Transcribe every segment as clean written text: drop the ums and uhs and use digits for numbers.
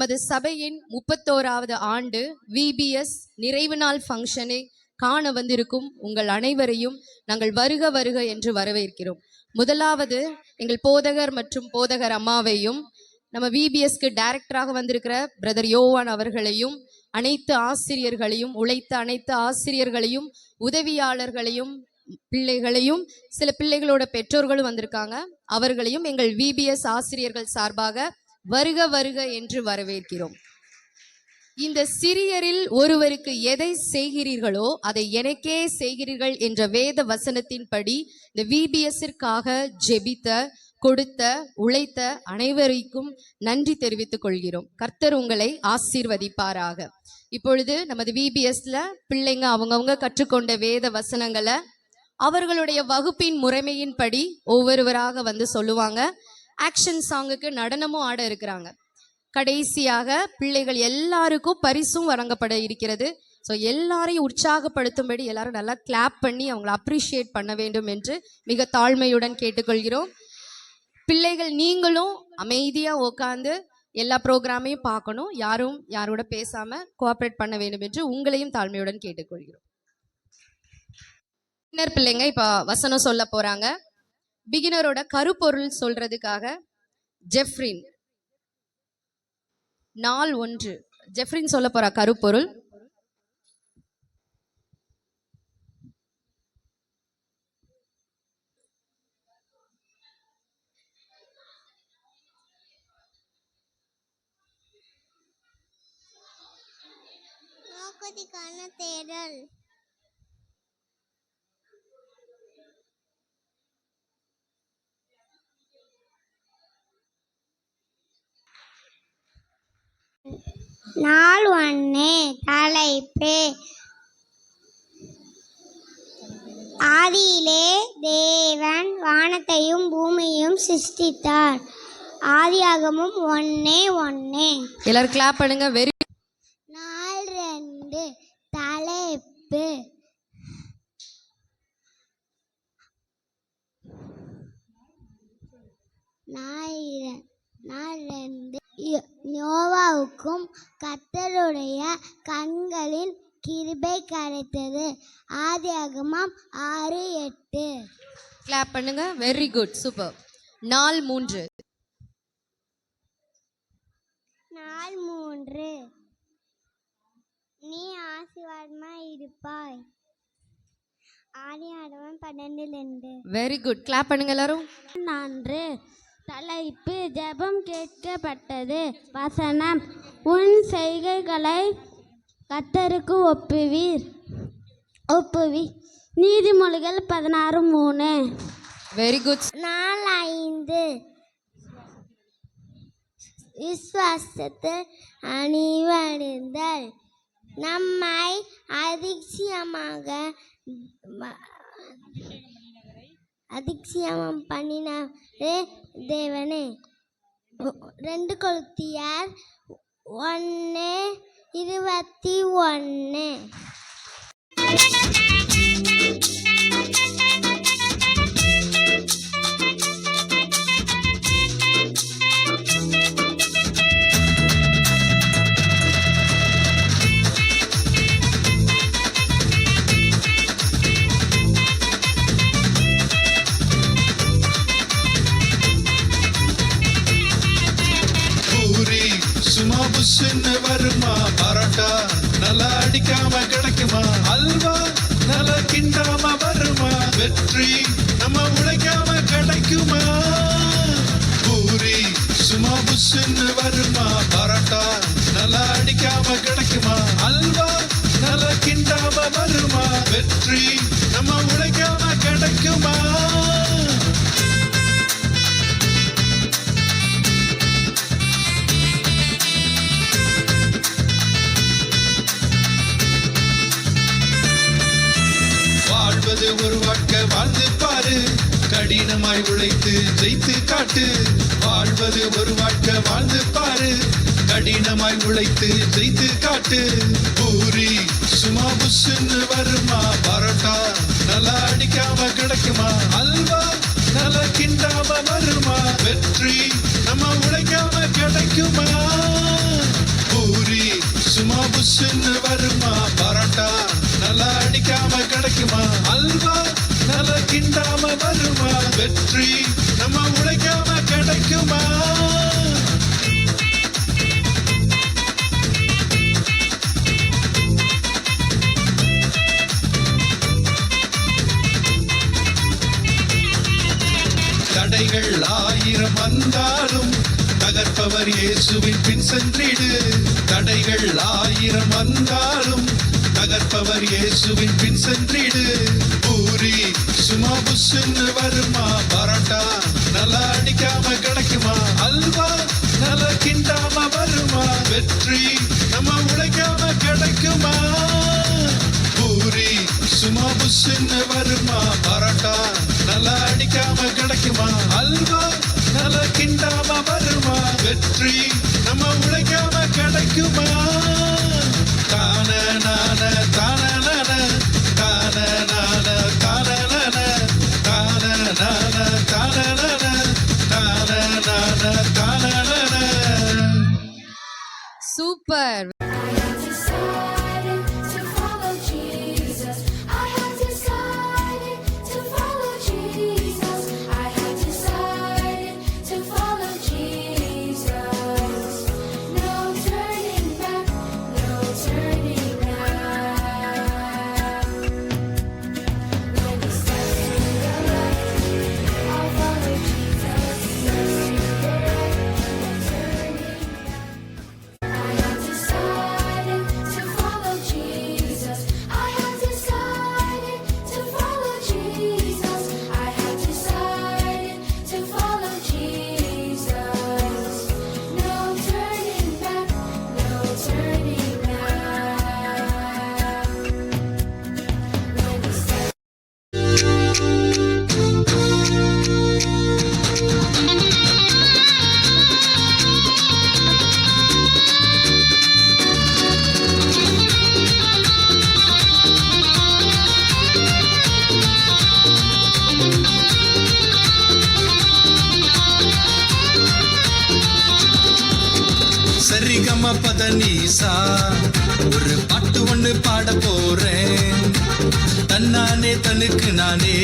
நமது சபையின் 31வது ஆண்டு VBS நிறைவு நாள் ஃபங்க்ஷனை காண வந்திருக்கும் உங்கள் அனைவரையும் நாங்கள் வருக வருக என்று வரவேற்கிறோம். முதலாவது எங்கள் போதகர் மற்றும் போதகர் அம்மாவையும் நம்ம VBSக்கு டைரக்டராக வந்திருக்கிற பிரதர் யோவான் அவர்களையும் அனைத்து ஆசிரியர்களையும் உழைத்த அனைத்து ஆசிரியர்களையும் உதவியாளர்களையும் பிள்ளைகளையும் சில பிள்ளைகளோட பெற்றோர்களும் வந்திருக்காங்க. அவர்களையும் எங்கள் VBS ஆசிரியர்கள் சார்பாக வருக வருக என்று வரவேற்கிறோம். இந்த சிறியரில் ஒருவருக்கு எதை செய்கிறீர்களோ அதை எனக்கே செய்கிறீர்கள் என்ற வேத வசனத்தின்படி இந்த VBSற்காக ஜெபித்த கொடுத்த உழைத்த அனைவருக்கும் நன்றி தெரிவித்துக் கொள்கிறோம். கர்த்தர் உங்களை ஆசீர்வதிப்பாராக. இப்பொழுது நமது VBSல பிள்ளைங்க அவங்கவுங்க கற்றுக்கொண்ட வேத வசனங்களை அவர்களுடைய வகுப்பின் முறைமையின்படி ஒவ்வொருவராக வந்து சொல்லுவாங்க. ஆக்ஷன் சாங்குக்கு நடனமும் ஆட இருக்கிறாங்க. கடைசியாக பிள்ளைகள் எல்லாருக்கும் பரிசும் வழங்கப்பட இருக்கிறது. ஸோ எல்லாரையும் உற்சாகப்படுத்தும்படி எல்லாரும் நல்லா கிளாப் பண்ணி அவங்களை அப்ரிஷியேட் பண்ண வேண்டும் என்று மிக தாழ்மையுடன் கேட்டுக்கொள்கிறோம். பிள்ளைகள் நீங்களும் அமைதியாக உட்காந்து எல்லா ப்ரோக்ராமையும் பார்க்கணும். யாரும் யாரோட பேசாமல் கோஆப்ரேட் பண்ண வேண்டும் என்று உங்களையும் தாழ்மையுடன் கேட்டுக்கொள்கிறோம். பிகினர் பிள்ளைங்க இப்போ வசனம் சொல்ல போகிறாங்க. பிகினரோட கருப்பொருள் சொல்றதுக்காக ஜெஃப்ரின் நாள் 1 ஜெஃப்ரின் சொல்ல போற கருப்பொருள். நோக்கத்திற்கான தேடல். நாள் 1 தலைப்பு. ஆதியிலே தேவன் வானத்தையும் பூமியையும் சிருஷ்டித்தார். ஆதியாகமம் 1:1. எல்லாரும் கிளாப் பண்ணுங்க. வெரி. நாள் 2 தலைப்பு. நாள் 2 நோவாவுக்கும் கர்த்தருடைய கண்களின் கிருபை கிடைத்தது. ஆதியாகமம் 6:8. கிளாப் பண்ணுங்க. Very good, super. நாள் 3 நீ ஆசீர்வாதமாய் இருப்பாய். ஆதியாகமம் 12:2. வெரி குட், கிளாப் பண்ணுங்க எல்லாரும். 4 தலைப்பு. ஜெபம் கேட்கப்பட்டது. வசனம். உன் செய்கைகளை கர்த்தருக்கு ஒப்புவி. நீதிமொழிகள் 16:3. Very good. நாள் 5 விசுவாசத்தை அணிவடைந்தல். நம்மை அதிசயம் பண்ணினவரே தேவனே. 2 கொரிந்தியர் 1:21. சும்மா புஷ்ன்னு வருமா பரோட்டா நல்லா அடிக்காம கிடைக்குமா? அல்வா நல்லா கிண்டாம வருமா? வெற்றி நம்ம உழைக்காம கிடைக்குமா? பூரி சும்மா புஷ்ன்னு வருமா பரோட்டா நல்லா அடிக்காம கிடைக்குமா? அல்வா நல்லா கிண்டாம வருமா? வெற்றி நம்ம உழைக்காம கிடைக்குமா? ஒரு வாழ்க்கை வாழ்ந்து பாரு. கடினமாய் உழைத்து ஜெயித்து காட்டு. வாழ்வது ஒரு வாழ்க்கை வாழ்ந்து பாரு. கடினமாய் உழைத்து ஜெயித்து காட்டு. பூரி சும்மா புஷ்ன்னு வருமா பரோட்டா நல்லா அடிக்காம கிடைக்குமா? அல்வா நல்லா கிண்டாம வருமா? வெற்றி நம்ம உழைக்காம கிடைக்குமா? அல்வா நல்ல கிண்டாம வருமா, வெற்றி நம்ம உழைக்காம கிடைக்குமா? தடைகள் 1000 வந்தாலும் தகர்ப்பவர் இயேசுவின் பின் சென்றிடு. தடைகள் 1000 வந்தாலும் தகர்ப்பவர் இயேசுவின் பின் சென்றிடு. பூரி சும்மா புஷ்ன்னு வருமா, பரோட்டா நல்லா அடிக்காம கிடைக்குமா? அல்வா நல்லா கிண்டாம வருமா, வெற்றி நம்ம உழைக்காம கிடைக்குமா? பூரி சும்மா புஷ்ன்னு வருமா, பரோட்டா நல்லா அடிக்காம கிடைக்குமா? அல்வா நல்லா கிண்டாம வருமா, வெற்றி நம்ம உழைக்காம கிடைக்குமா? தான நான தான நான தான நான தான நான தான நான தான நான தான நான தான நான. சூப்பர். சரிகம பதனீசா ஒரு பாட்டு ஒண்ணு பாட போறேன். தன்னானே தனுக்கு நானே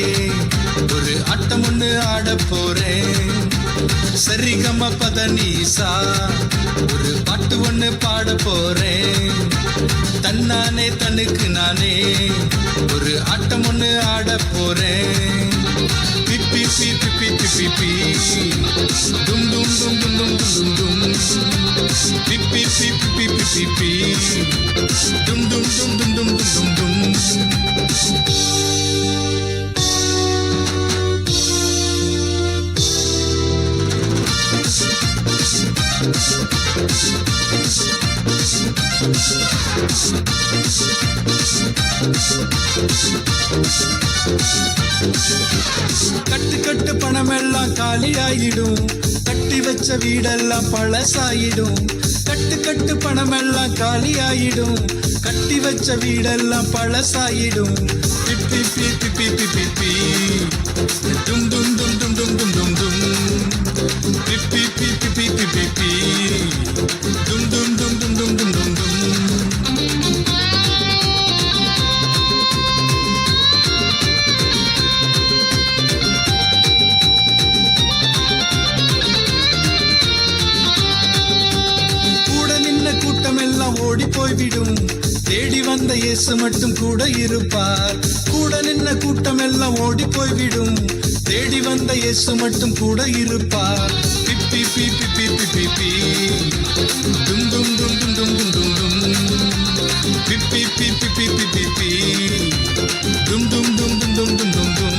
ஒரு ஆட்டம் ஒண்ணு ஆட போறேன். சரிகம பதனீசா ஒரு பாட்டு ஒண்ணு பாட போறேன். தன்னானே தனுக்கு நானே ஒரு ஆட்டம் ஒண்ணு ஆட போறேன். பிப்பி பிப்பி பிப்பி பிப்பி டும் டும் டும் டும் டும் டும் டும் பிப்பி பிப்பி பிப்பி பிப்பி டும் டும் டும் டும் டும் டும் டும். கட்டு கட்டு பணமெல்லாம் காலியாயிடும், கட்டி வச்ச வீடெல்லாம் பழசாயிடும். கட்டு கட்டு பணமெல்லாம் காலியாயிடும், கட்டி வச்ச வீடெல்லாம் பழசாயிடும். பிப்பி பிப்பி பிப்பி பிப்பி டும் டும் டும் டும் டும் டும் டும் டும் பிப்பி பிப்பி பிப்பி பிப்பி டும் டும் டும் டும் டும் டும் டும் டும். கூட்டமெல்லாம் ஓடி போய்விடும், தேடி வந்த இயேசு மட்டும் கூட இருப்பார். கூட நின்ன கூட்டமெல்லாம் ஓடி போய்விடும், தேடி வந்த இயேசு மட்டும் கூட இருப்பார். பிப்பி பிப்பி பிப்பி பிப்பி டும் டும் டும் டும் டும் டும் டும் டும் பிப்பி பிப்பி பிப்பி பிப்பி டும் டும் டும் டும் டும் டும் டும் டும்.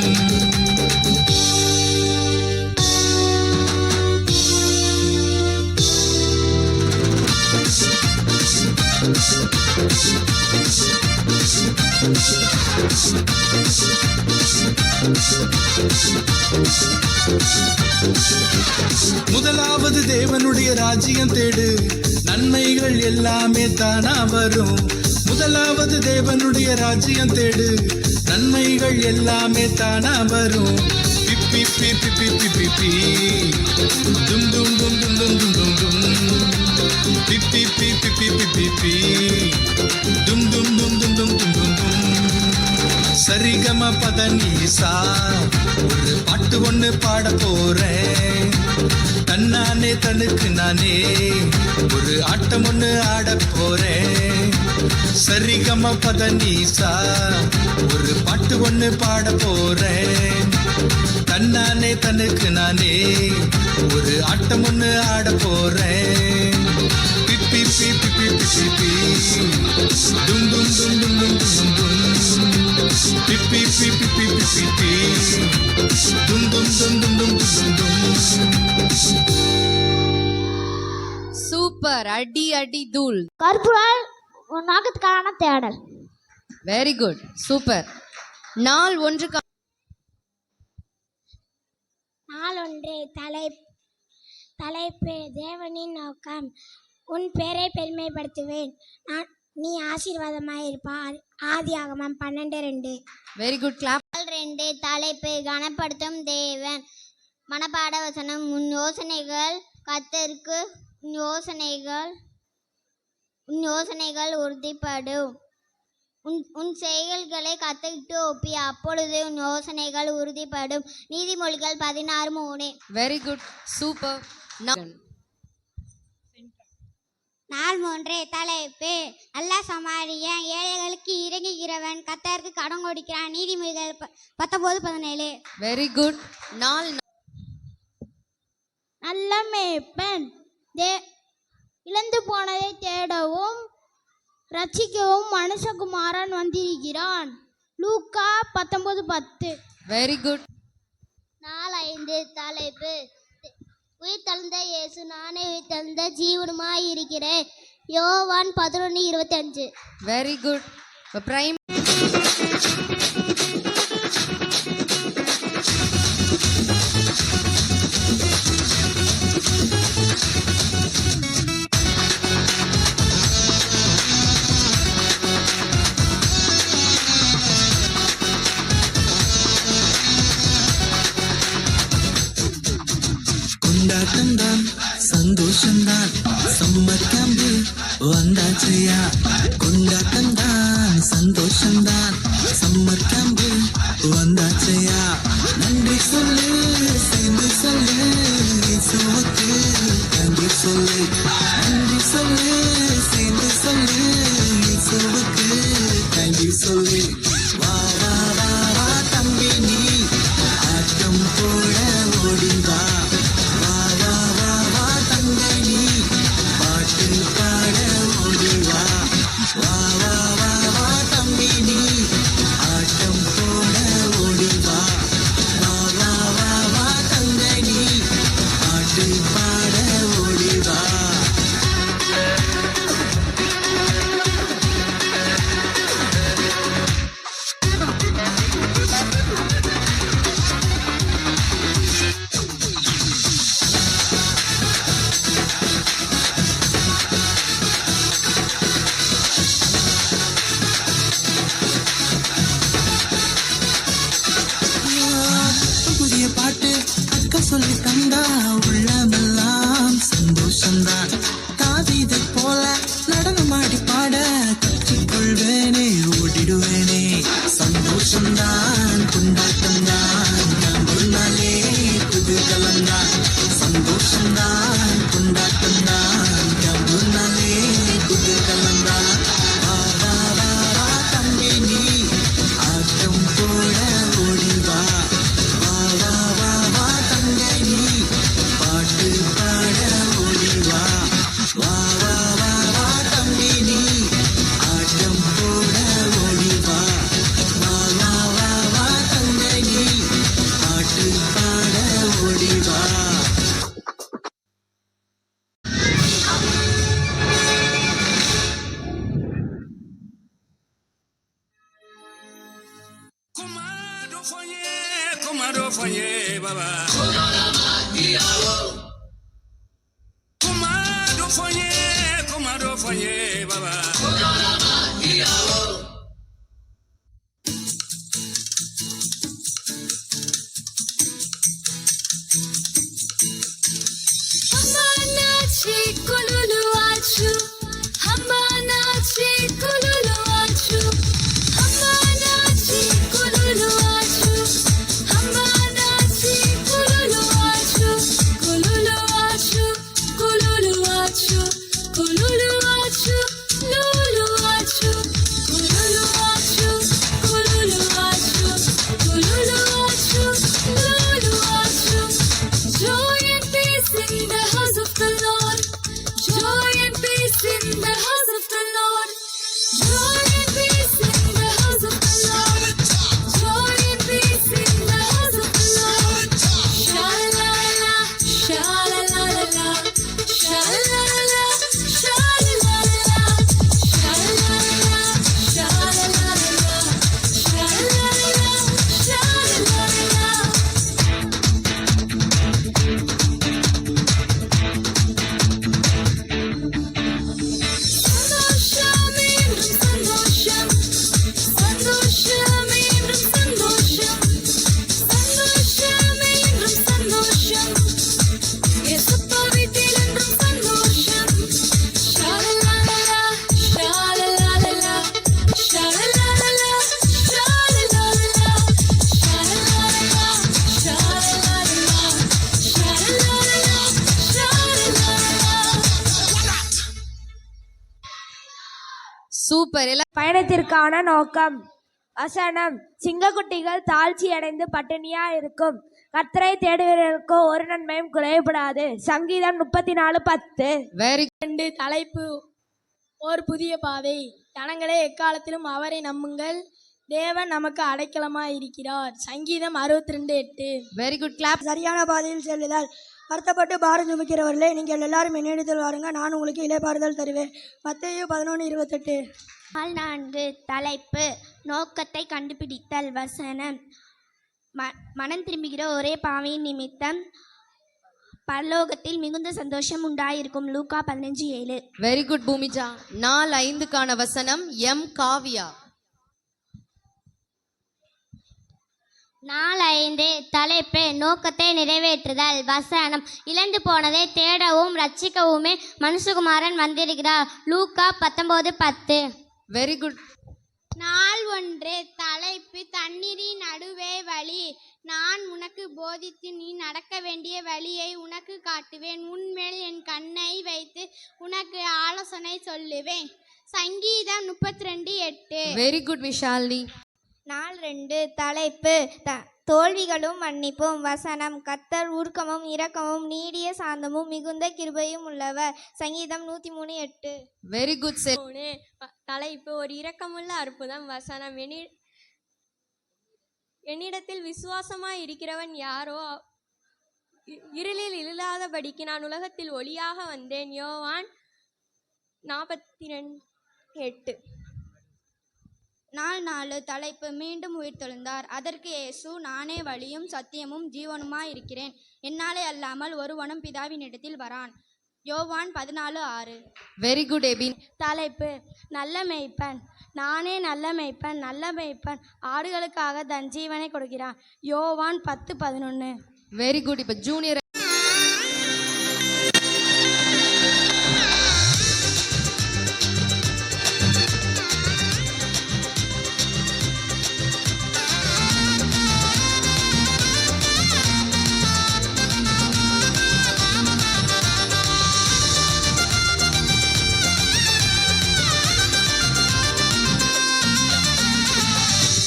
முதலாவது தேவனுடைய ராஜ்யம் தேடு, நன்மைகள் எல்லாமே தானா வரும். முதலாவது தேவனுடைய ராஜ்யம் தேடு, நன்மைகள் எல்லாமே தானா வரும். பிப்பி பிப்பி பிப்பி பிப்பி டும் டும் டும் டும் டும் டும் டும் டும் பிப்பி பிப்பி பிப்பி பிப்பி டும் டும் டும் டும் டும் டும் டும் டும். சரிகம பதனீசா ஒரு பாட்டு ஒண்ணு பாட போறேன். தன்னானே தனுக்கு நானே ஒரு ஆட்டம் ஒண்ணு ஆட போறேன். சரிகம பதனீசா ஒரு பாட்டு ஒண்ணு பாட போறேன். தன்னானே தனுக்கு நானே ஒரு ஆட்டம் ஒண்ணு ஆட போறேன். பிப்பி பிப்பி பிப்பி பிப்பி டும் டும் டும் டும் டும் டும் டும் பிப்பி பிப்பி பிப்பி பிப்பி டும் டும் டும் டும் டும் டும் டும். சூப்பர், அடி அடி தூள். கருப்புரால் உன் நோக்கத்துக்கான தேடல். Very good, super. நாள் ஒன்றுக்கு நாள் ஒன்று தலைப்பு தேவனின் நோக்கம். உன் பேரை பெருமைப்படுத்துவேன், நீ ஆசீர்வாதமாயிருப்பார். ஆதியாகமம் 12:2. Very good, clap. 2 தலைப்பு கனப்படுத்தும் தேவன். மனப்பாட வசனம். உன் யோசனைகள் கர்த்தருக்கு, உன் யோசனைகள் உறுதிப்படும். உன் செயல்களை கத்துக்கிட்டு ஒப்பி, அப்பொழுது உன் யோசனைகள் உறுதிப்படும். நீதிமொழிகள் 16:3. Very good, super. நாள் 3 தலைப்பு நல்ல சமாரியன். ஏழைகளுக்கு இறங்குகிறவன், கர்த்தருக்கு கடன் கொடுக்கிறான். நீதிமொழிகள் 19:17. Very good. நாள் நல்ல மேய்ப்பன் இழந்து போனதை தேடவும் ரட்சிக்கவும் மனுஷகுமாரன் வந்திருக்கிறான். லூக்கா 19:10. Very good. நாள் 5 தலைப்பு உயிர் தழுந்த இயேசு, நானே உயிர் தழுந்த ஜீவனுமாய் இருக்கிறேன். யோவான் 11:25. Very good. பிரைம். கொண்டாட்டம்தான் சந்தோஷம்தான் சம்மர் கேம்பு வந்தாச்சையா. கொண்டாட்டம்தான் சந்தோஷம்தான் சம்மர் கேம்பு வந்தாச்சையா. நன்றி சொல்லு, சேர்ந்து சொல்லு, இயேசுவுக்கு நன்றி சொல்லு. நன்றி சொல்லு, சேர்ந்து சொல்லு, இயேசுவுக்கு நன்றி சொல்லு. வா வா வா வா தம்பி, நீ ஆட்டம் போட ஓடி வா. சொல்லி தந்தா உள்ளமெல்லாம் சந்தோஷம்தான். தாவீதை போல நடனமாடி பாட கற்றுக்கொள்வேனே, ஓடிடுவேனே. சந்தோஷம்தான், கொண்டாட்டம்தான், நாளே குதூகலம்தான். சந்தோஷம்தான், கொண்டாட்டம்தான், நாளே குதூகலம்தான். வா வா வா வா தம்பி, நீ ஆட்டம் போட ஓடிவா. Kumado foye baba. Kumado foye baba. Hamana chi kululu achu. Super. எல்லாம் பயணத்திற்கான நோக்கம். வசனம்: சிங்கக்குட்டிகள் தாழ்ச்சியடைந்து பட்டினியா இருக்கும். கர்த்தரை தேடுவதற்கோ ஒரு நன்மையும் குறைபடாது. சங்கீதம் 34:10. வெரி தலைப்பு: ஓர் புதிய பாதை. ஜனங்களே, எக்காலத்திலும் அவரை நம்புங்கள், தேவன் நமக்கு அடைக்கலமாய் இருக்கிறார். சங்கீதம் 62:8. Very good. கிளாப். சரியான பாதையில் செல்லுதல். வருத்தப்பட்டு பாரம் சுமக்கிறவர்களே, நீங்கள் எல்லாரும் என்னிடத்தில் வாருங்க, நான் உங்களுக்கு இளைப்பாறுதல் தருவேன். மத்தேயு 11:28. 4. தலைப்பு: நோக்கத்தை கண்டுபிடித்தல். வசனம்: மனம் திரும்புகிற ஒரே பாவியின் நிமித்தம் பரலோகத்தில் மிகுந்த சந்தோஷம் உண்டாயிருக்கும். லூக்கா 15:7. Very good Bhoomija. 4:5க்கான வசனம் எம் காவியா. 4. தலைப்பு: நோக்கத்தை நிறைவேற்றுதல். வசனம்: இழந்து போனதை தேடவும் ரட்சிக்கவுமே மனுஷகுமாரன் வந்திருக்கிறார். லூக்கா 19:10. Very good. 4. தலைப்பு: தண்ணீரின் நடுவே வழி. நான் உனக்கு போதித்து நீ நடக்க வேண்டிய வழியை உனக்கு காட்டுவேன். உன்மேல் என் கண்ணை வைத்து உனக்கு ஆலோசனை சொல்லுவேன். சங்கீதம் 32:8. Very good Vishalini. 4. தலைப்பு: தோல்விகளும் மன்னிப்பும். வசனம்: கர்த்தர் ஊர்க்கமும் இரக்கமும் நீடிய சாந்தமும் மிகுந்த கிருபையும் உள்ளவர். சங்கீதம் 103:8. Very good. தலைப்பு: ஒரு இரக்கமுள்ள அற்புதம். வசனம்: என்னிடத்தில் விசுவாசமாய் இருக்கிறவன் யாரோ, இருளில் இல்லாதபடிக்கு நான் உலகத்தில் ஒளியாக வந்தேன். யோவான் 42:8. 4. தலைப்பு: மீண்டும் உயிர்த்தெழுந்தார். அதற்கு இயேசு: நானே வழியும் சத்தியமும் ஜீவனுமாய் இருக்கிறேன். என்னாலே அல்லாமல் ஒருவனும் பிதாவினிடத்தில் வரான். யோவான் 14:6. Very good Ebin. தலைப்பு: நல்ல மேய்ப்பன். நானே நல்ல மேய்ப்பன். நல்ல மேய்ப்பன் ஆடுகளுக்காக தன் ஜீவனை கொடுக்கிறான். யோவான் 10:11. Very good. இப்ப ஜூனியர்.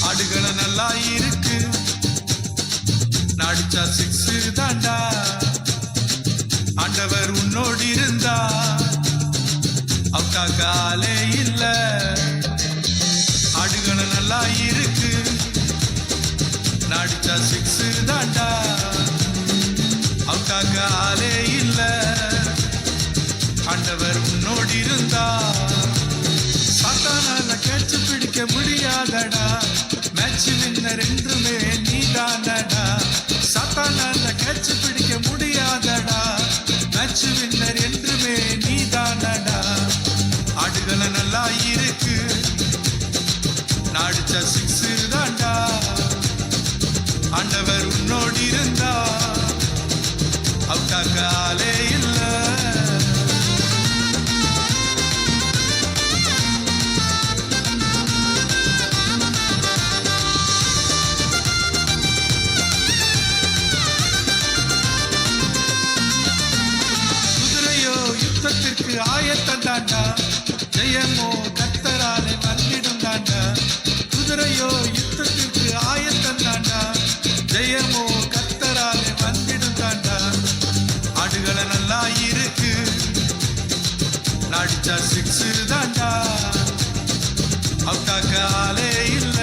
ஆடுகள நல்லா இருக்கு, நாடிச்சா 6 தாண்டா. ஆண்டவர் உன்னோடு இருந்தா அவுட்டாக்க ஆளே இல்ல. ஆடுகள நல்லா இருக்கு, நாடிச்சா 6 தாண்டா. அவுட்டாக்க ஆளே இல்ல. ஆண்டவர் உன்னோடு இருந்தா சாத்தானால கேட்சி பிடிக்க முடியாதடா. மேட்ச் வின்னர் என்றுமே நீதானடா. சாத்தானால கேட்சி பிடிக்க முடியாதடா. மேட்ச் வின்னர் என்றுமே நீதானடா. ஆடுகள நல்லா இருக்கு, நாடிச்சா 6 தாண்டா. ஆண்டவர் உன்னோடு இருந்தா அவுட்டாக்க ஆளே இல்ல. யுத்தத்திற்கு ஆயத்தம் தாண்டா. ஜெயமோ கர்த்தராலே வந்திடும் தாண்டா. குதிரையோ யுத்தத்திற்கு ஆயத்தம் தாண்டா. ஜெயமோ கர்த்தராலே வந்திடும் தாண்டா. ஆடுகள நல்லா இருக்கு, நாடிச்சா 6 தாண்டா. அவுட்டாக்க ஆளே இல்ல.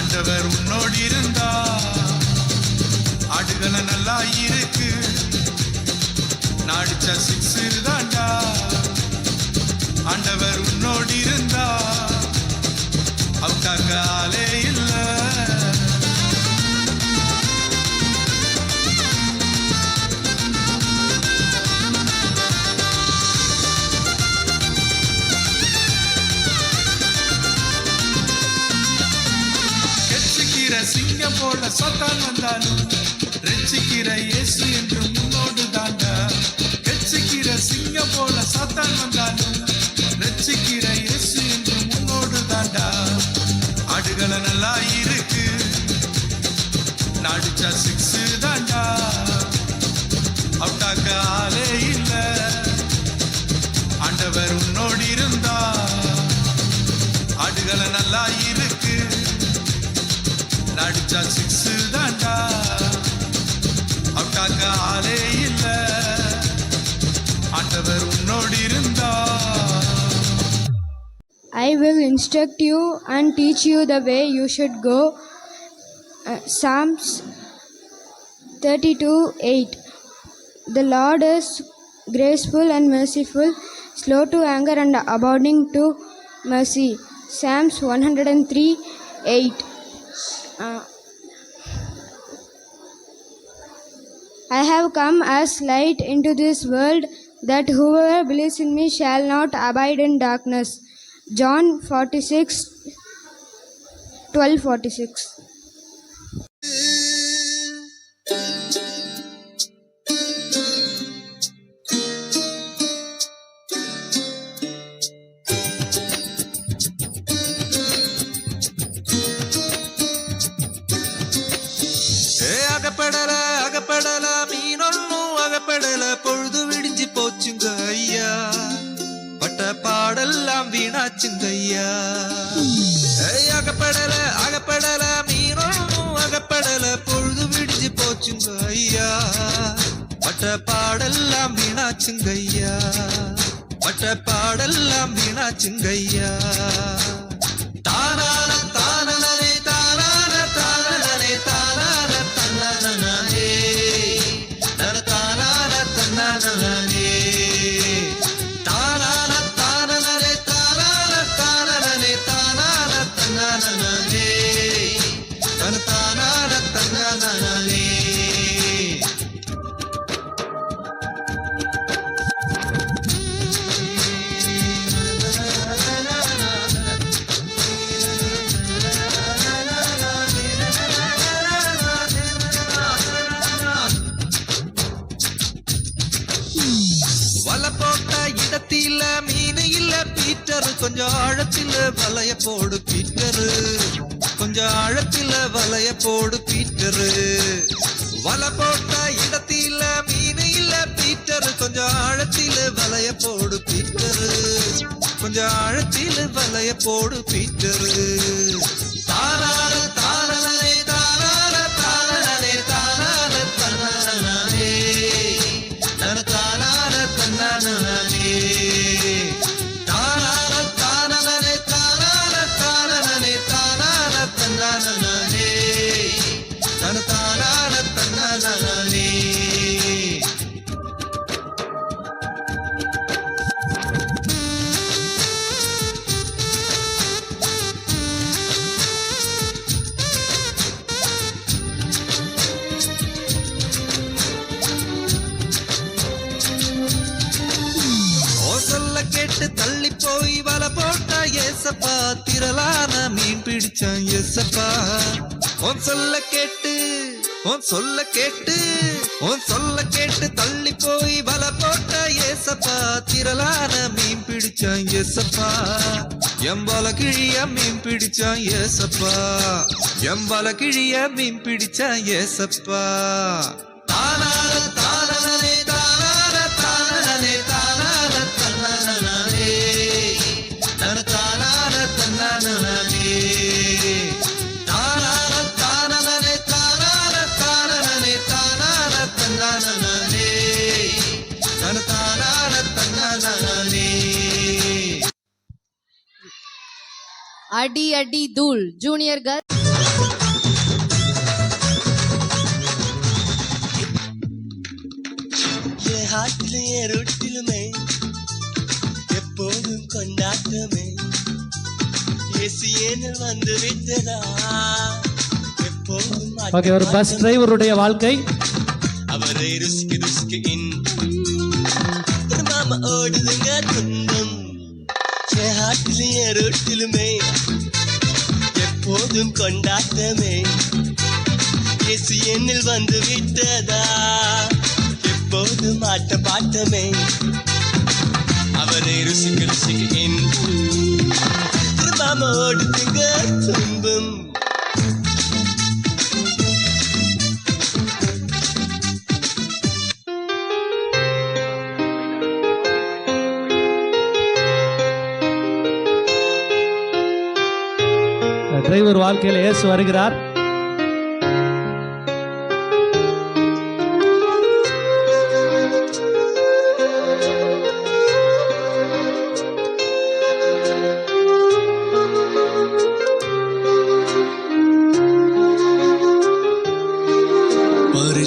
ஆண்டவர் உன்னோடு இருந்தா ஆடுகள நல்லா இருக்கு, நாடிச்சா 6 தாண்டா. ஆண்டவர் உன்னோடு இருந்தா அவுட்டாக்க ஆளே இல்ல. கெச்சிக்கிற சிங்கம் போல சத்தான் வந்தாலும் ரட்சிக்கிற இயேசு என்று முன்னோடு தாண்டா. கெச்சிக்கிற சிங்கம் போல சாத்தான் வந்தாலும் ரட்சிக்கிற இயேசு என்று முன்னோடு தாண்டா. ஆடுகள நல்லா இருக்கு, நாடிச்சா 6 தாண்டா. அவுட்டாக்க ஆளே இல்ல. ஆண்டவர் உன்னோடு இருந்தா அடிச்சா சிக்ஸ் தாண்டா, அவுட்டாக்க ஆளே இல்ல, ஆண்டவர் உன்னோடு இருந்தா. I will instruct you and teach you the way you should go. Psalms 32:8. The Lord is graceful and merciful, slow to anger and abounding to mercy. Psalms 103:8. I have come as light into this world, that whoever believes in me shall not abide in darkness. John 12:46. அகப்படல அகப்படல மீனொன்னும் அகப்படல, பொழுது விடிஞ்சு போச்சுங்க ஐயா, பட்ட பாடெல்லாம் வீணாச்சுங்க ஐயா. அகப்படல அகப்படல மீனொன்னும் அகப்படல, பொழுது விடிஞ்சு போச்சுங்க ஐயா, பட்ட பாடெல்லாம் வீணாச்சுங்க ஐயா, பட்ட பாடெல்லாம் வீணாச்சுங்க ஐயா. தானான தானனே தானான தானனே தானான தன்னனே, தன தானான தன்னனே, தானான தானனே தானான தானனே தானான தன்னனே, தன தானான தன்னனே. வலை போட்ட இடத்தில மீன் இல்ல பீட்டரு, கொஞ்சம் ஆழத்தில வலைய போடு பீட்டரு, கொஞ்சம் ஆழத்தில வலைய போடு பீட்டரு. வலை போட்ட இடத்தில மீன் இல்ல பீட்டரு, கொஞ்சம் ஆழத்தில வலைய போடு பீட்டரு, கொஞ்சம் ஆழத்தில வலைய போடு பீட்டரு. தானான தானனே தானான தானனே தானான தன்னனே, தன தானான தன்னனே, தானான தானனே தானான தானனே தானான தன்னனே, தன தானான தன்னனே. சொல்ல கேட்டு தள்ளி போய் வலை போட்டா ஏசப்பா, திரளான மீன் பிடிச்சான் ஏசப்பா. உன் சொல்ல கேட்டு உன் சொல்ல கேட்டு உன் சொல்ல கேட்டு தள்ளி போய் வலை போட்டா ஏசப்பா, திரளான மீன் பிடிச்சான் ஏசப்பா. எம்பல கிழிய மீன் பிடிச்சான் ஏசப்பா, எம்பல கிழிய மீன் பிடிச்சான் ஏசப்பா. தானான தானனே தானான தானனே தானான தன்னனே, தன தானான தன்னனே, தானான தானனே தானான தானனே தானான தன்னனே, தன தானான தன்னனே. அடி அடி தூள் ஜூனியர் கேர்ள். ஹாட்டிலே ரொட்டிலுமே எப்போதும் கொண்டாட்டமே, இயேசு ஏனில் வந்து விட்டதா எப்போதும். ஓகே, ஒரு பஸ் டிரைவருடைய வாழ்க்கை. அவரை ருஸ்கி ருஸ்கி திரும்பாம ஓடுதுங்க துன்பம், ஹாட்டிலே ரொட்டிலுமே எப்போதும் கொண்டாட்டமே, இயேசு என்னில் வந்து விட்டதா எப்போதும் ஆட்ட பாட்டமே. அவரை ருசிக்க ருசிக்க திரும்பாம ஓடுதுங்க துன்பம். டிரைவர் வாழ்க்கையில் இயேசு வருகிறார்.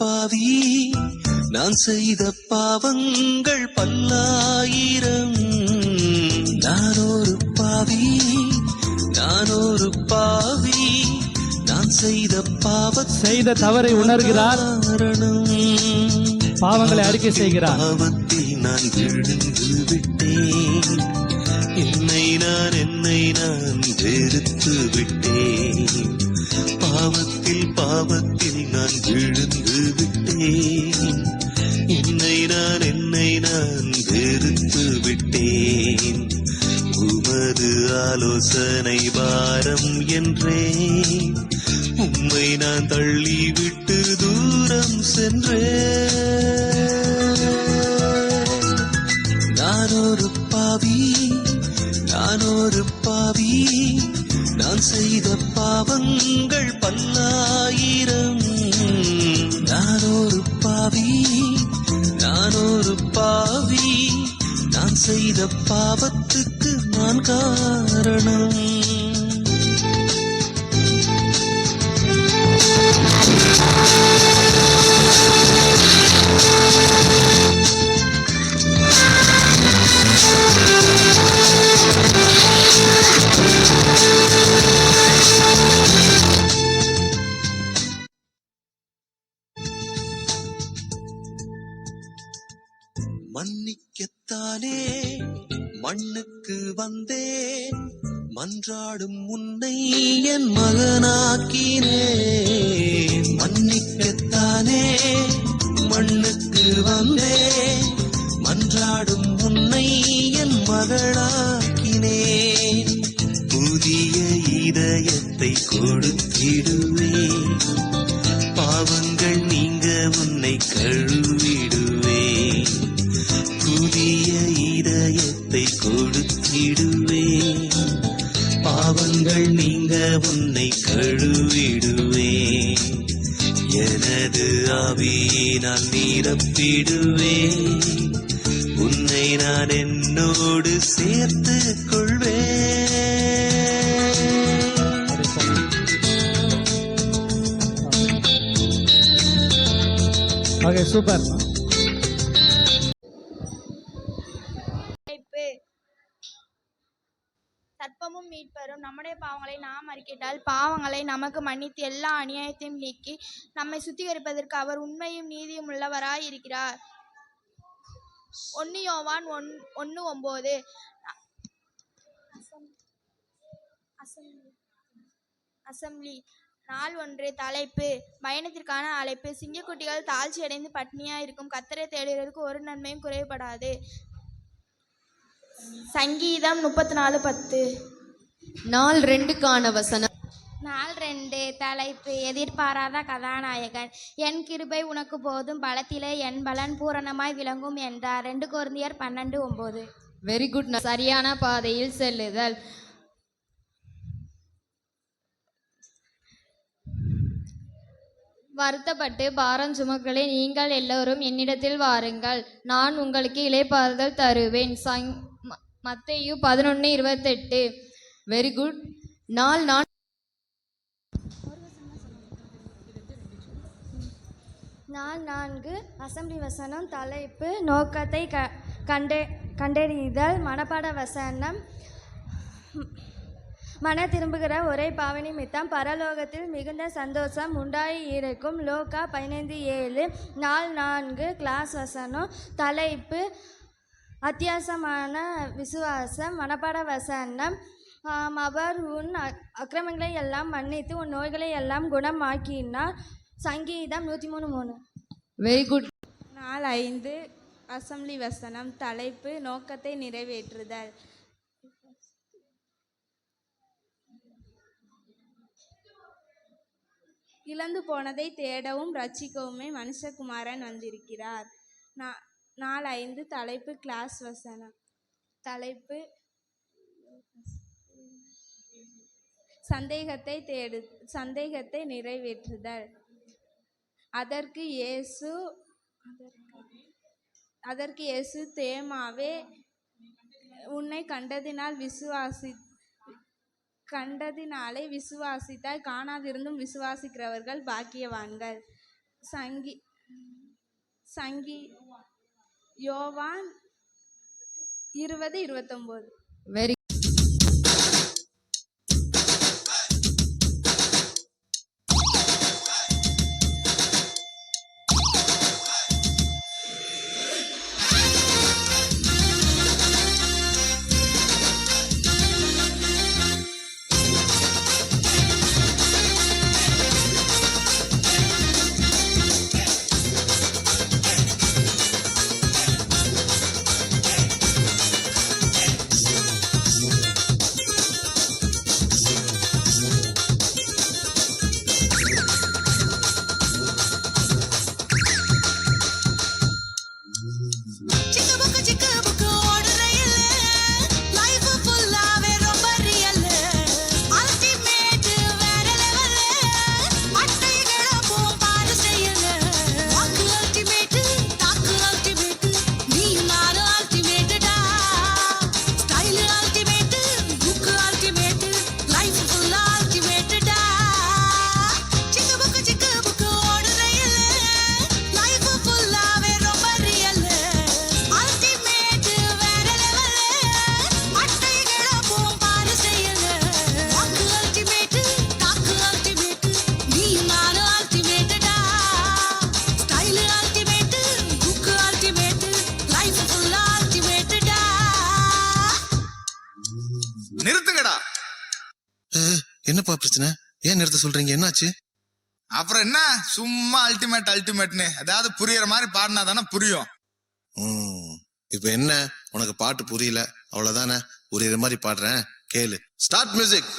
பாவி நான் செய்த பாவங்கள் பல்லாயிரம். நான் ஒரு பாவி நான் செய்த செய்த தவறை உணர்கிறார், பாவங்களை அறிக்கை செய்கிறார். பாவத்தில் நான் விழுந்து விட்டேன், என்னை நான் வெறுத்து விட்டேன். பாவத்தில் நான் விழுந்து விட்டேன், என்னை நான் வெறுத்து விட்டேன். உமது ஆலோசனை பாரம் என்றேன், உம்மை நான் தள்ளிவிட்டு தூரம் சென்றேன். நான் ஒரு பாவி நான் செய்த பாவங்கள் பல்லாயிரம். நான் ஒரு பாவி நான் செய்த பாவத்துக்கு நான் காரணம். மன்னிக்கத்தானே மண்ணுக்கு வந்தேன், மன்றாடும் உன்னை என் மகனாக்கினேன். மன்னிக்கத்தானே மண்ணுக்கு வந்தேன், மன்றாடும் உன்னை என் மகளாக்கினேன். புதிய இதயத்தை கொடுத்திடுவேன், பாவங்கள் நீங்க உன்னை கழுவிடுவேன். புதிய இதயத்தை கொடுத்திடுவேன், பாவங்கள் நீங்க உன்னை கழுவிடுவேன். எனது ஆவியை நான் நிரப்பிடுவேன், உன்னை நான் என்னோடு சேர்த்துக் கொள்வேன். Okay, super. சர்ப்பமும் மீட்பரும் நம்முடைய பாவங்களை நாம் அறிக்கையிட்டால் பாவங்களை நமக்கு மன்னித்து எல்லா அநியாயத்தையும் நீக்கி நம்மை சுத்திகரிப்பதற்கு அவர் உண்மையும் நீதியும் உள்ளவராய் இருக்கிறார். 1 யோவான் 1:9. அசெம்பிளி நாள் 1. தலைப்பு பயணத்திற்கான அழைப்பு. சிங்கக்குட்டிகள் தாழ்ச்சி அடைந்து பட்னியா இருக்கும், கர்த்தரை தேடுகிறதற்கு ஒரு நன்மையும் குறைபடாது. சங்கீதம் 34:10. நாள் 2க்கான வசனம். நாள் 2. தலைப்பு எதிர்பாராத கதாநாயகன். என் கிருபை உனக்கு போதும், பலத்திலே என் பலன் பூரணமாய் விளங்கும் என்றார். 2 கொரிந்தியர் 12:9. Very good. சரியான பாதையில் செல்லுதல். வருத்தப்பட்டு பாரம் சுமக்களே, நீங்கள் எல்லோரும் என்னிடத்தில் வாருங்கள், நான் உங்களுக்கு இளைப்பாறுதல் தருவேன். மத்தேயு 11:28. Very good. நாள் 4. நாள் 4. அசெம்பிளி வசனம். தலைப்பு நோக்கத்தை கண்டறிதல். மனப்பாட வசனம். மன திரும்புகிற ஒரே பாவ நிமித்தம் பரலோகத்தில் மிகுந்த சந்தோஷம் உண்டாயிருக்கும். லோக்கா 15:7. நாள் 4. கிளாஸ் வசனம். தலைப்பு அத்தியாசமான விசுவாசம். மனப்பாட வசனம். அவர் உன் அக்கிரமங்களை எல்லாம் மன்னித்து உன் நோய்களை எல்லாம் குணமாக்கினார். சங்கீதம் 103:3. Very good. நாள் 5. அசெம்பிளி வசனம். தலைப்பு நோக்கத்தை நிறைவேற்றுதல். இழந்து போனதை தேடவும் ரட்சிக்கவுமே மனுஷகுமாரன் வந்திருக்கிறார். நாள் 5. தலைப்பு கிளாஸ் வசனம். தலைப்பு சந்தேகத்தை நிறைவேற்றுதல். அதற்கு இயேசு தேமாவே, உன்னை கண்டதினாலே விசுவாசித்தாய், காணாதிருந்தும் விசுவாசிக்கிறவர்கள் பாக்கியவான்கள். யோவான் 20:29. வெரி நிறுத்துங்கடா. என்னப்பா பிரச்சனை? ஏன் நிறுத்த சொல்றீங்க? என்னாச்சு? அப்புறம் என்ன சும்மா அல்டிமேட்னு அதாவது புரியற மாதிரி பாடினா தானே புரியும். இப்ப என்ன, உனக்கு பாட்டு புரியல அவ்வளவுதானே? புரியுற மாதிரி பாடுறேன், கேளு. Start music.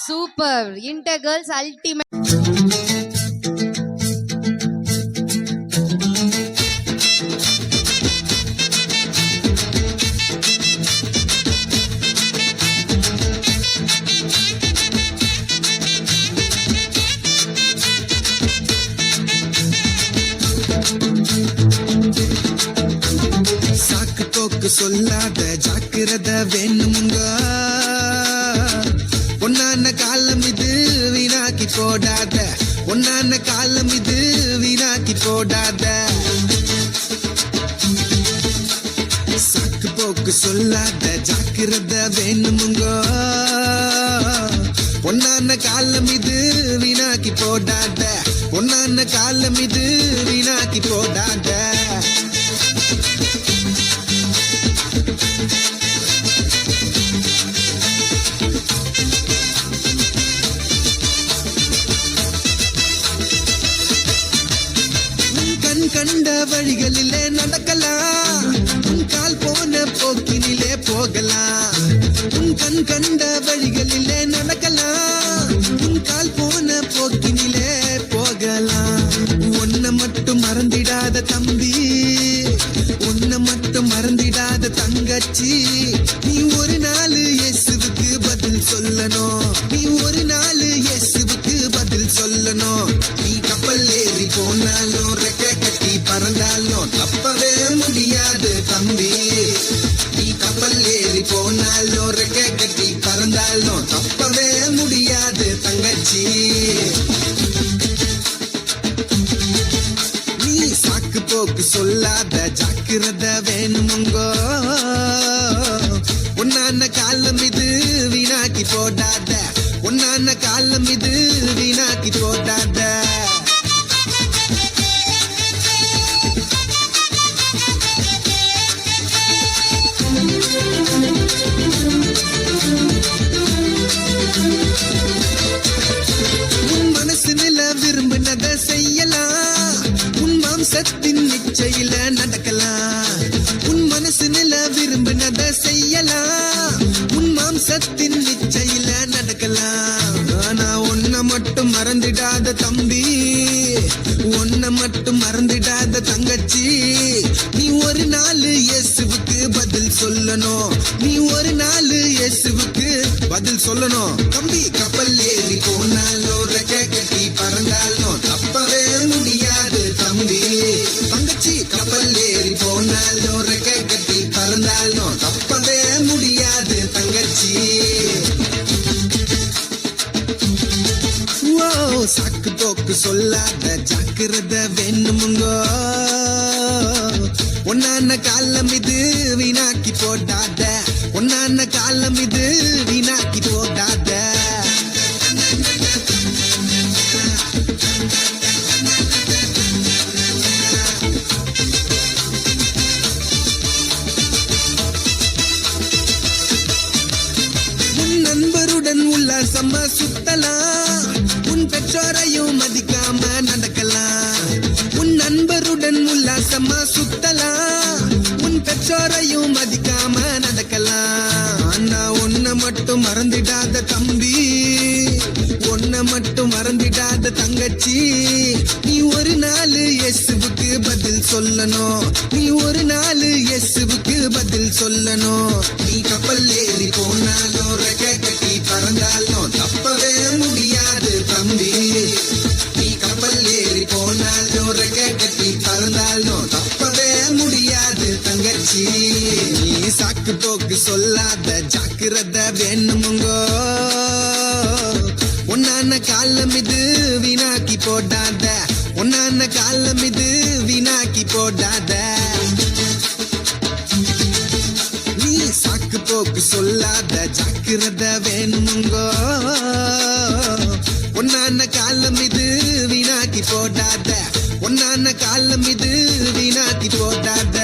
Super. Inter girls ultimate. சாக்கு போக்கு சொல்லாத ஜாக்கிரத வேணுமுங்க. பொன்னான காலம் இது வீணாக்கி போடாத, பொன்னான காலம் இது வீணாக்கி போடாத. சாக்கு போக்கு சொல்லாத ஜாக்கிரத வேணுமுங்கோ பொன்னான காலம் இது வீணாக்கி போடாத பொன்னான காலம் இது வீணாக்கி போடாத கண் கண்ட வழிகளிலே நடக்கலாம் உன் கால் போன போக்கினிலே போகலாம் உன் கண் கண்ட வழிகளிலே நடக்கலாம் உன் கால் போன போக்கினிலே போகலாம் உன்னை மட்டும் மறந்திடாத தம்பி உன்னை மட்டும் மறந்திடாத தங்கச்சி நீ ஒரு நாள் இயேசுவுக்கு பதில் சொல்லணும் நீ ஒரு நாள் இயேசுவுக்கு பதில் சொல்லணும் நீ கப்பல் ஏறி போனாலும் ரெக்கை கட்டி பறந்தாலும் தப்பவே முடியாது தம்பி நீ கப்பல் ஏறி போனாலும் ரெக்கை கட்டி பறந்தாலும் தப்பவே முடியாது தங்கச்சி நீ சாக்கு போக்கு சொல்லாத ஜாக்கிரதை வேணுமுங்கோ பொன்னான காலம் இது வீணாக்கி போடாத பொன்னான காலம் இது வீணாக்கி போடாத உன் மனசு நில விரும்பினதை செய்யலாம் உன் மாம்சத்தின் நிச்சயில நடக்கலாம் உன் மனசு நில விரும்பினதை செய்யலாம் உன் மாம்சத்தின் நிச்சயில நடக்கலாம் ஆனா உன்னை மட்டும் மறந்துடாத தம்பி உன்னை மட்டும் மறந்துடாத தங்கச்சி நீ ஒரு நாள் இயேசுவுக்கு பதில் சொல்லணும் நீ ஒரு நாள் இயேசுவுக்கு பதில் சொல்லணும் தம்பி கப்பல் ஏறி போனாலும் ரெக்கை கட்டி பறந்தாலும் தப்பவே முடியாது தம்பி தங்கச்சி கப்பல் ஏறி போனாலும் ரெக்கை கட்டி பறந்தாலும் தப்பவே முடியாது தங்கச்சி ஓ சாக்கு போக்கு சொல்லாத ஜாக்கிரதை வேணுமுங்கோ பொன்னான காலம் இது வீணாக்கி போடாத பொன்னான காலம் இது வீணாக்கி போடாத உன் நண்பருடன் உல்லாசமா சுத்தலாம் உன் பெற்றோரையும் மதிக்காம நடக்கலாம் உன் நண்பருடன் உல்லாசமா சுத்தலாம் உன் பெற்றோரையும் மதிக்காம நடக்கலாம் ஆனா உன்னை மட்டும் மறந்துடாத தம்பி உன்னை மட்டும் மறந்துடாத தங்கச்சி நீ ஒரு நாள் இயேசுவுக்கு பதில் சொல்லணும் நீ ஒரு நாள் இயேசுவுக்கு பதில் சொல்லணும் நீ கப்பல் ஏறி போனாலும் ரெக்கை கட்டி பறந்தாலும் தப்பவே முடியாது தம்பி நீ கப்பல் ஏறி போனாலும் ரெக்கை கட்டி பறந்தாலும் தப்பவே முடியாது தங்கச்சி நீ சாக்கு போக்கு சொல்லாத ஜாக்கிரதை வேணுமுங்கோ பொன்னான காலம் இது வீணாக்கி போடாத பொன்னான காலம் இது வீணாக்கி போடாத நீ சாக்கு போக்கு சொல்லாத ஜாக்கிரதை வேணுமுங்கோ பொன்னான காலம் இது வீணாக்கி போடாத பொன்னான காலம் இது வீணாக்கி போடாத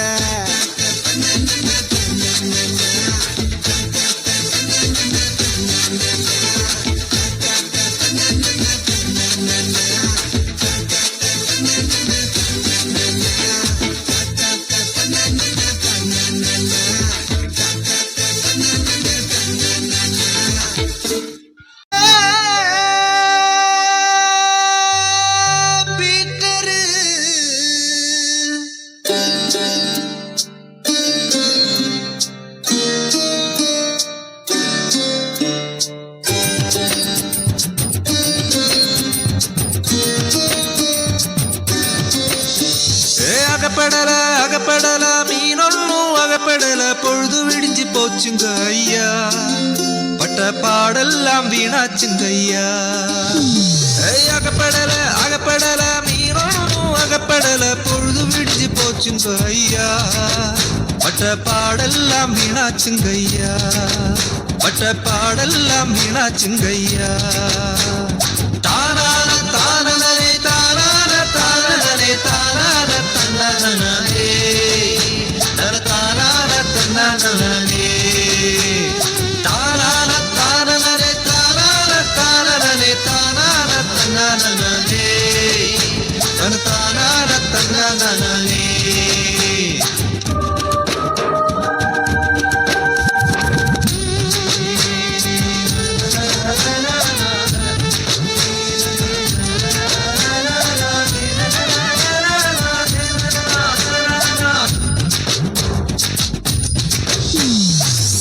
அகப்படல மீனொன்னும் அகப்படல பொழுது விடிஞ்சு போச்சுங்க ஐயா பட்ட பாடெல்லாம் வீணாச்சுங்க ஐயா அகப்படல மீனொன்னும் அகப்படல பொழுது விடிஞ்சு போச்சுங்க ஐயா பட்ட பாடெல்லாம் வீணாச்சுங்க ஐயா பட்ட பாடெல்லாம் வீணாச்சுங்கய்யா. தானான தானனே தானான தானனே தானான தன்னனே தானான தன்னனே தானான தானனே தானான தானனே தானான தன்னனே தானான தன்னனே.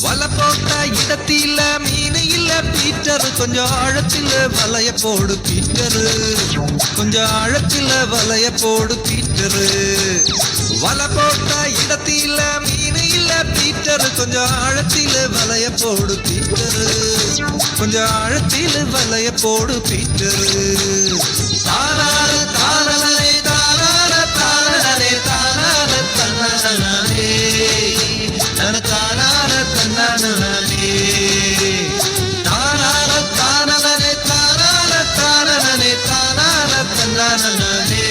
வலை போட்ட இடத்தில மீன் இல்ல பீட்டர், கொஞ்சம் ஆழத்தில் வலைய போடு பீட்டர், கொஞ்சம் ஆழத்தில் வலைய போடு பீட்டர். வலை போட்ட இடத்தில மீன் இல்ல பீட்டர், கொஞ்சம் ஆழத்தில் வலைய போடு பீட்டர், கொஞ்சம் ஆழத்தில் வலைய போடு பீட்டர். தானான தானனே தானான தானனே தானான தன்னனே தானான தன்னனே தானான தானனே தானான தானனே தானான தன்னனே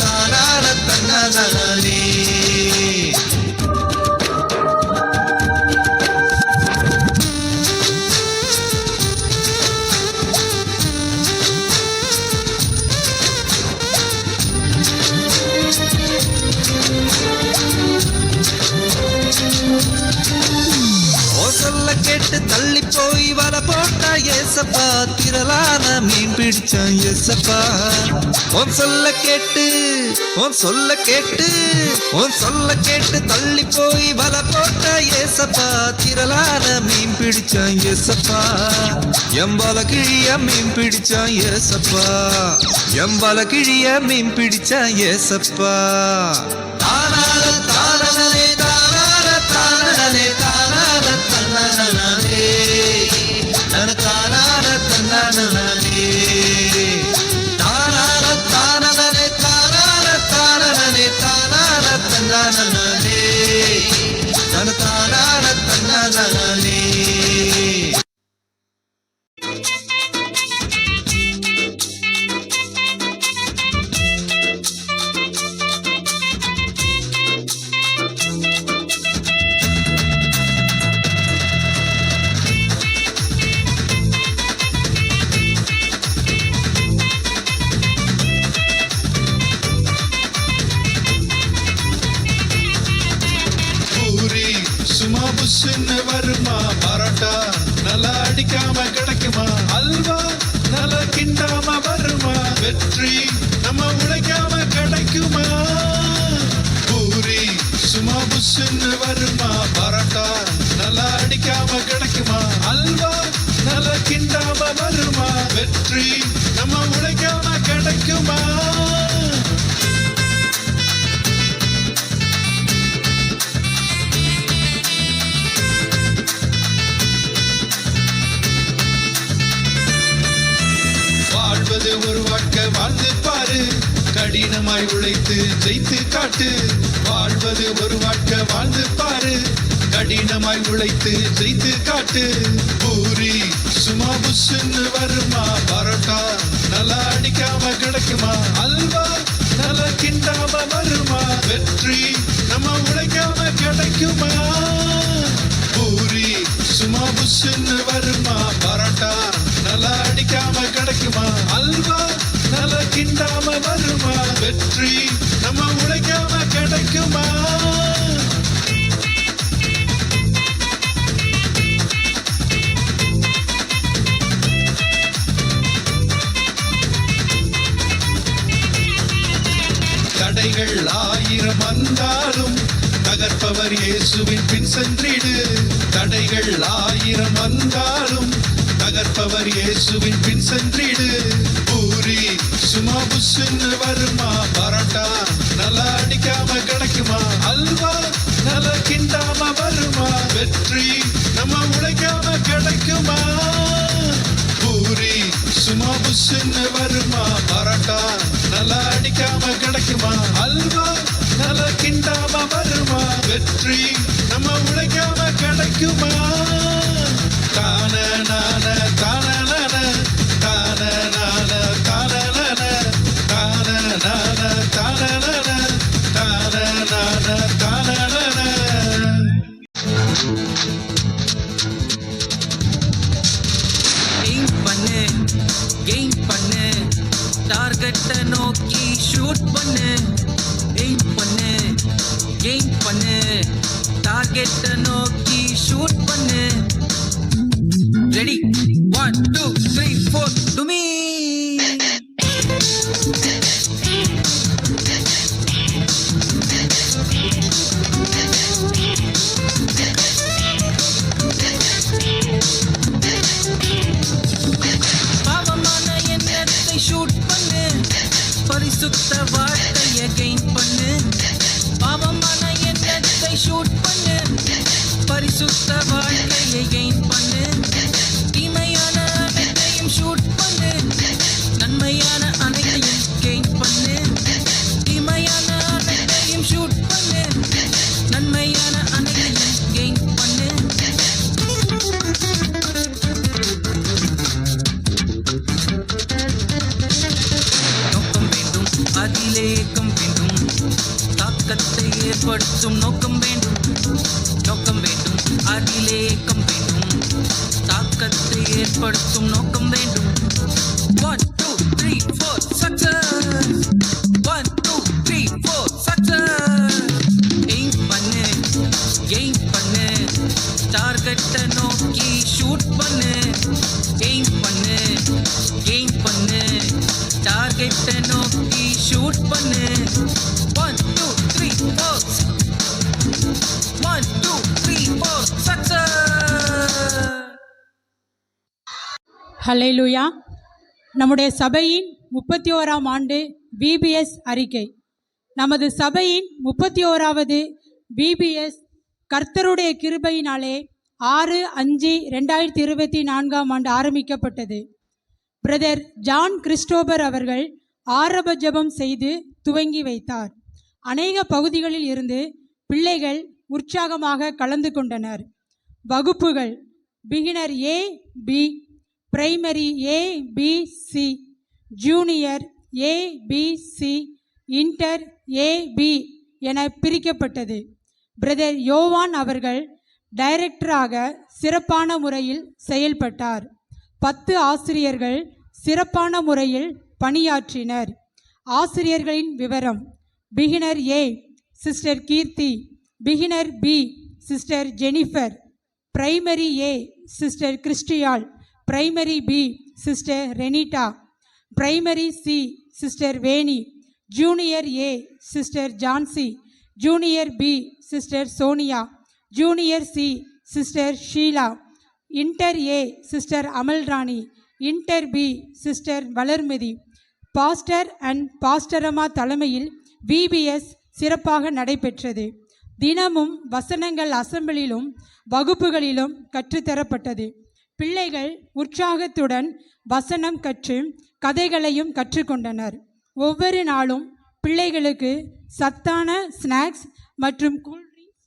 தானான தன்னனே. சொல்ல கேட்டு தள்ளி போய் வர போட்டா ஏசப்பா, திரளான மீன் பிடிச்சான் ஏசப்பா. உன் சொல்ல கேட்டு உன் சொல்ல கேட்டு உன் சொல்ல கேட்டு தள்ளி போய் வர போட்டா ஏசப்பா, திரளான மீன் பிடிச்சான் ஏசப்பா. எம்பால கிழிய மீன் பிடிச்சான் ஏசப்பா, எம்பால கிழிய மீன் பிடிச்சான் ஏசப்பா. தானான தானனே தானான தானனே தானான தன்னனே தானான தன்னனே தானான தானனே தானான தானனே தானான தன்னனே தானான தன்னனே. பூரி சும்மா புஷ்ன்னு வருமா, பரோட்டா நல்லா அடிக்காம கிடைக்குமா, அல்வா நல்லா கிண்டாம வருமா, வெற்றி நம்ம உழைக்காம கிடைக்குமா. பூரி சும்மா புஷ்ன்னு வருமா, பரோட்டா நல்லா அடிக்காம கிடைக்குமா, அல்வா நல்லா கிண்டாம வருமா, வெற்றி நம்ம உழைக்காம கிடைக்குமா. வாழ்வது ஒரு வாழ்க்கை வாழ்ந்து பாரு, கடினமாய் உழைத்து ஜெயித்து காட்டு. வாழ்வது ஒரு வாழ்க்கை வாழ்ந்து பாரு, கடினமாய் உழைத்து ஜெயித்து காட்டு. பூரி சும்மா புஷ்ன்னு வருமா, பரோட்டா நல்லா அடிக்காம கிடைக்குமா, அல்வா நல்லா கிண்டாம வருமா, வெற்றி நம்ம உழைக்காம கிடைக்குமா. பூரி சும்மா புஷ்ன்னு வருமா, பரோட்டா நல்லா அடிக்காம கிடைக்குமா, அல்வா நல்லா கிண்டாம வருமா, வெற்றி நம்ம உழைக்காம கிடைக்குமா. தடைகள் 1000 வந்தாலும் தகர்ப்பவர் இயேசுவின் பின் சென்றிடு. தடைகள் 1000 வந்தாலும் தகர்ப்பவர் இயேசுவின் பின் சென்றிடு. பூரி சும்மா புஷ்ன்னு வருமா, பரோட்டா நல்லா அடிக்காம கிடைக்குமா, அல்வா நல்லா கிண்டாம வருமா, வெற்றி நம்ம உழைக்காம கிடைக்குமா. பூரி சும்மா புஷ்ன்னு வருமா, பரோட்டா நல்லா அடிக்காம கிடைக்குமா, அல்வா நல்லா கிண்டாம வருமா, வெற்றி நம்ம உழைக்காம கிடைக்குமா. ஷூட் பண்ணு எய்ம் பண்ணு கெயின் பண்ணு டார்கெட்டை நோக்கி ஷூட் பண்ணு ரெடி 1 2 3 4 டு மீ பாவமான எண்ணத்தை ஷூட் பண்ணு பரிசுத்த வாழ்க்கையை கெயின் பண்ணு பாவமான எண்ணத்தை ஷூட் பண்ணு பரிசுத்த வாழ்க்கையை கெயின் பண்ணு தீமையான அனைத்தையும் ஷூட் பண்ணு நன்மையான அனைத்தையும் கெயின் பண்ணு தீமையான அனைத்தையும் ஷூட் பண்ணு நன்மையான அனைத்தையும் கெயின் பண்ணு நோக்கம் வேண்டும் அதிலே ஏக்கம் வேண்டும் தாக்கத்தை ஏற்படுத்தும் நோக்கம் வேண்டும் நோக்கம் வேண்டும் அதிலே ஏக்கம் வேண்டும் தாக்கத்தை ஏற்படுத்தும் நோக்கம் வேண்டும் 1 2 3 4 சக்சஸ் 1 2 3 4 சக்சஸ் எய்ம் பண்ணு கெயின் பண்ணு டார்கெட்டை நோக்கி ஷூட் பண்ணு எய்ம் பண்ணு கெயின் பண்ணு டார்கெட்டை நோக்கி ஷூட் பண்ணு 1 2 3 4 1 2 3 4 சக்சஸ் ஹல்லேலூயா. நம்முடைய சபையின் 31ஆம் ஆண்டு VBS அறிக்கை. நமது சபையின் 31வது VBS கர்த்தருடைய கிருபையினாலே 6/5/2024 ஆண்டு ஆரம்பிக்கப்பட்டது. பிரதர் ஜான் கிறிஸ்டோபர் அவர்கள் ஆரம்ப ஜெபம் செய்து துவங்கி வைத்தார். அநேக பகுதிகளில் இருந்து பிள்ளைகள் உற்சாகமாக கலந்து கொண்டனர். வகுப்புகள் beginner A B, primary A B C, junior A B C, inter A B என பிரிக்கப்பட்டது. பிரதர் யோவான் அவர்கள் டைரக்டராக சிறப்பான முறையில் செயல்பட்டார். 10 ஆசிரியர்கள் சிறப்பான முறையில் பணியாற்றினர். ஆசிரியர்களின் விவரம்: beginner A sister Keerthi, beginner B sister Jennifer, primary A sister கிறிஸ்டியால், primary B sister Renita, primary C sister Veni, junior A sister Jhansi, junior B sister Sonia, junior C sister Sheela, inter A sister Amalrani, inter B sister Valarmathi. Pastor and பாஸ்டரம்மா தலைமையில் VBS சிறப்பாக நடைபெற்றது. தினமும் வசனங்கள் அசெம்பிளிலும் வகுப்புகளிலும் கற்றுத்தரப்பட்டது. பிள்ளைகள் உற்சாகத்துடன் வசனம் கற்று கதைகளையும் கற்றுக்கொண்டனர். ஒவ்வொரு நாளும் பிள்ளைகளுக்கு சத்தான ஸ்நாக்ஸ் மற்றும் கூல்ட்ரிங்க்ஸ்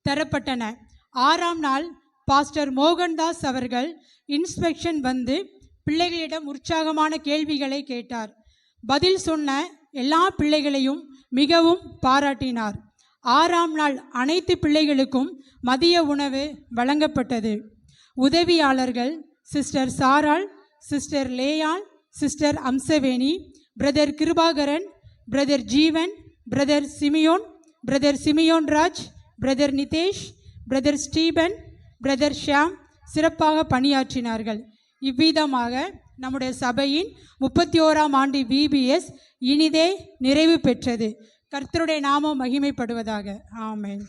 தரப்பட்டன. 6ஆம் நாள் பாஸ்டர் மோகன்தாஸ் அவர்கள் இன்ஸ்பெக்ஷன் வந்து பிள்ளைகளிடம் உற்சாகமான கேள்விகளை கேட்டார். பதில் சொன்ன எல்லா பிள்ளைகளையும் மிகவும் பாராட்டினார். 6ஆம் நாள் அனைத்து பிள்ளைகளுக்கும் மதிய உணவு வழங்கப்பட்டது. உதவியாளர்கள் sister Saral, sister Leyal, sister Amsaveni, brother Kirubakaran, brother Jeevan, brother Simeon, brother Simeon Raj, brother Nitesh, brother Stephen, brother Shyam சிறப்பாக பணியாற்றினார்கள். இவ்விதமாக நம்முடைய சபையின் 31ஆம் ஆண்டு VBS இனிதே நிறைவு பெற்றது. கர்த்தருடைய நாமம் மகிமைப்படுவதாக. ஆமென்.